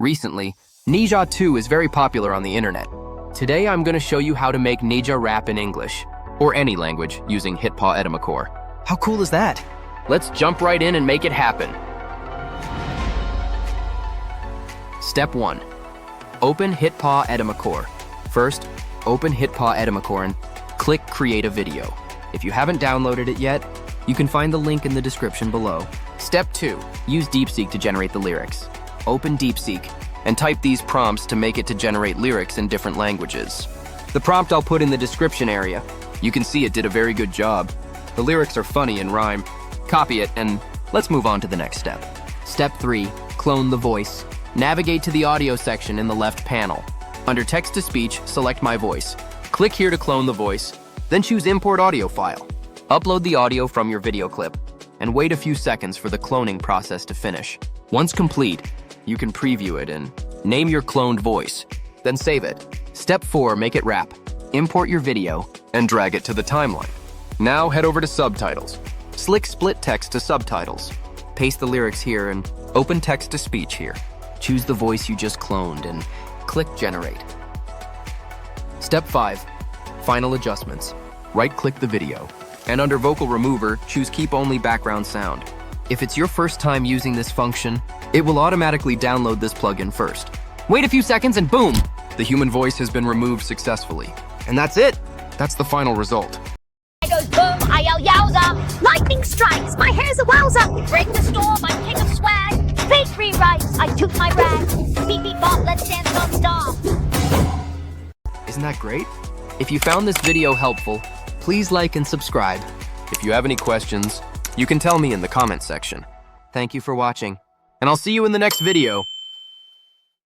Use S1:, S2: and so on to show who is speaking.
S1: Recently, NeZha 2 is very popular on the internet. Today I'm going to show you how to make NeZha Rap in English, or any language, using HitPaw Edimakor. How cool is that? Let's jump right in and make it happen. Step 1. Open HitPaw Edimakor. First, open HitPaw Edimakor and click Create a Video. If you haven't downloaded it yet, you can find the link in the description below. Step 2. Use DeepSeek to generate the lyrics. Open DeepSeek and type these prompts to make it to generate lyrics in different languages. The prompt I'll put in the description area. You can see it did a very good job. The lyrics are funny and rhyme. Copy it and let's move on to the next step. Step 3. Clone the voice. Navigate to the audio section in the left panel. Under text-to-speech, select My Voice. Click here to clone the voice, then choose Import Audio File. Upload the audio from your video clip and wait a few seconds for the cloning process to finish. Once complete, you can preview it and name your cloned voice, then save it. Step 4, make it rap. Import your video and drag it to the timeline. Now head over to subtitles. Click split text to subtitles. Paste the lyrics here and open text-to-speech here. Choose the voice you just cloned and click generate. Step 5, final adjustments. Right-click the video and under vocal remover, choose keep only background sound. If it's your first time using this function, it will automatically download this plugin first. Wait a few seconds and boom! The human voice has been removed successfully. And that's it! That's the final result.
S2: I goes boom, I yell yowza. Lightning strikes, my hair's a wowza. Break the storm, I'm king of swag. Fake rewrites, I toot my rag. Beep beep bop, let's dance non-stop.
S1: Isn't that great? If you found this video helpful, please like and subscribe. If you have any questions, you can tell me in the comment section. Thank you for watching, and I'll see you in the next video.